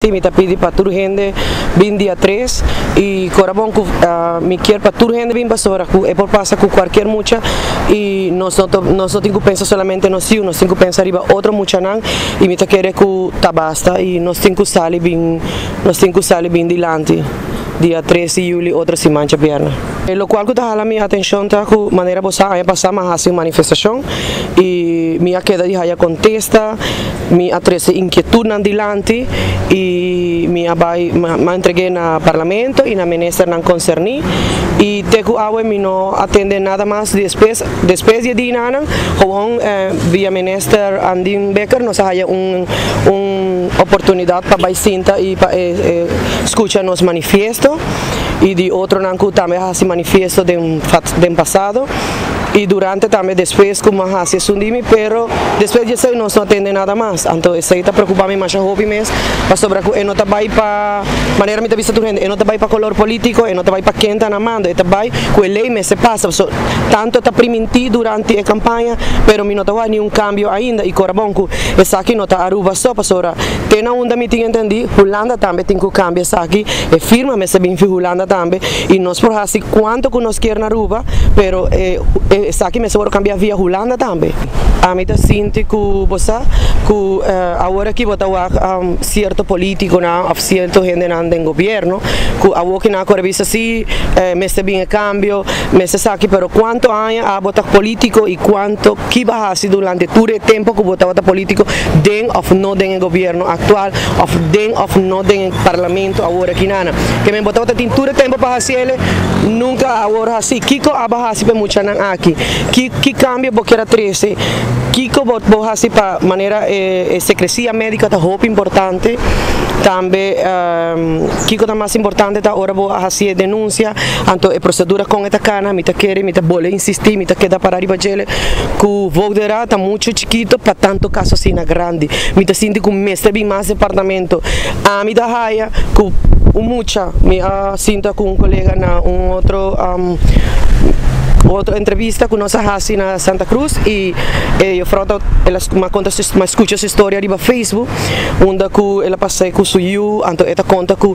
Sí, me pidi para urgente bin dia 3 y corabón me quiere para urgente bin basura é por passa com qualquer mucha e nós não tenho pensa solamente nós tenho pensa arriba outro mucha não e me quer que tá basta e nós tenho sali bin dilante dia 13 de julho outra semana perna. Lo cual que está a minha atenção tá com maneira boa aí passar mais assim manifestação e minha queda de haya contesta minha atrese inquietud nan dilante e minha vai me entreguei na parlamento e na ministra não concerni e teco awe me não atende nada mais depois de dinana gewoon via minister Andin Becker nos haya oportunidade para baicinta e para escuchar nos manifiesto e de outro não também assim manifiesto de passado e durante também depois como assim sundimi pero depois de isso não atende nada mais então isso está preocupando mais a hobby mesmo para sobre que não tá vai para maneira me tá vista turente não tá vai para color político não tá vai para quem tá namando tá vai com a lei me se passa tanto tá primiti durante a campanha pero me não tá nenhum cambio ainda e corabon que essa aqui não tá aruba só para sobre tem na onda me tinha entendi Holanda também tem que cambiar essa aqui e firma me se bem Holanda também e nós por assim quanto que nós quer na aruba pero essa aqui me seguro cambiar via Holanda também a mim tá sinto que você que agora que botar certo político na certo gente anda em governo que agora que na correvista assim me se bem cambio me se sabe pero quanto há a botar político e quanto que vai ser durante todo o tempo que botar político den of não den governo atual of den of não den parlamento agora que nana que me botar tem todo o tempo para fazer ele nunca agora assim Kiko abahasi para muita nan aqui que cambia porque era 13 Kiko bohasi para maneira secrecia médica tá roupa importante também Kiko tá mais importante tá hora boa assim denúncia então a procedura com esta cana me tá querer me tá bole insistir me tá queda para arriba gele que o voderá tá muito chiquito para tanto caso assim na grande me tá sinto que me está bem mais departamento a me tá raia que mucha me sinto com colega na outra entrevista com nossa raça na Santa Cruz e eu falo ela me escuta essa história ali no Facebook onde que ela passa com o Suyu então ela conta que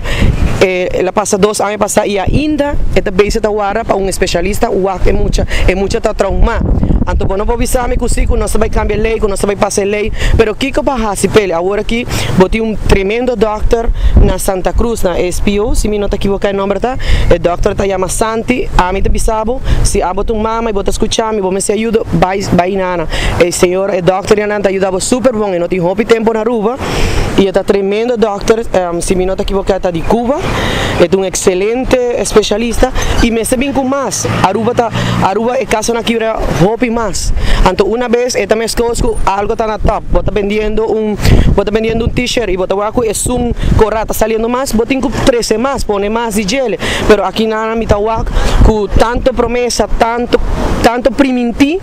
ela passa 2 anos passa e ainda ela beisa da hora para especialista o é muita tá trauma então não vou avisar me que não se vai cambiar lei que não se vai passar lei pero que para se pele agora aqui botei tremendo doctor na Santa Cruz na SPO se me não tá equivocado o nome tá o doctor tá chama Santi a mim te bisabo se botar mama e botar escutar me vou me se ajuda vai nana o senhor o doctor já tá ajudava super bom e não tem roupa tempo na rua e tá tremendo doctor se me não tá equivocado tá de Cuba é excelente especialista e me se bem com mais a rua é caso na quebra roupa mais então uma vez esta me escosko algo tá na top bota vendendo um t-shirt e bota guaco é corata saliendo mais botem com 13 mais pone mais de gel pero aqui na me tá guaco com tanto promessa tanto primiti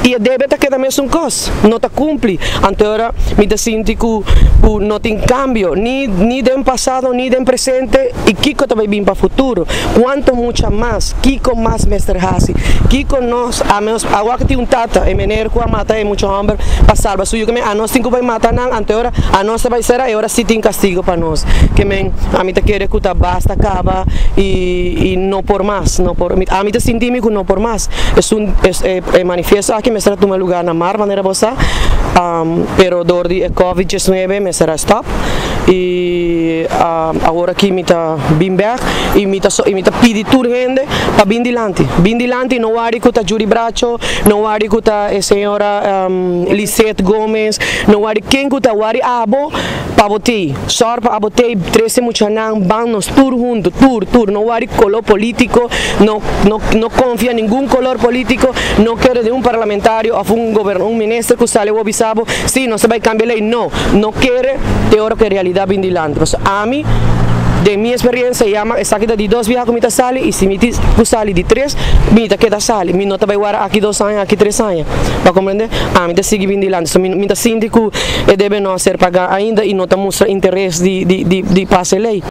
e deve tá queda mesmo coisa não tá cumpre então agora me tá sinto que não tem cambio nem do passado nem do presente e Kiko também vem para o futuro quanto muito mais Kiko mais mestre Hasi Kiko nós agora que tem tata e menino que mata é muito homem para salvar suyo que a nós tem que vai matar não então agora a nós vai ser agora sim tem castigo para nós que a mim tá querer que tá basta acaba e não por mais não por a mim tá sentindo que não por mais é manifiesto aqui me será tomar lugar na mar maneira boa pero dor de COVID-19 me será stop e agora aqui me tá bem back e me tá pedir tudo gente para bem dilante não há que tá Juri Bracho não há que tá a senhora Lisette Gomes não há quem que tá wari abo para botei só para botei 13 muchanan vamos tudo junto tour não há color político não confia em nenhum color político não quer de parlamentário ou governo ministro que sale o avisado sim não se vai cambiar lei não quer de hora que realidade bem dilante a mim de minha experiência essa aqui de 2 viagens que sale e se me sale de 3 me queda sale me não vai guardar aqui 2 anos aqui 3 anos para compreender a mim te sigue bem dilante me sinto que deve não ser pagar ainda e não mostra interesse de passar lei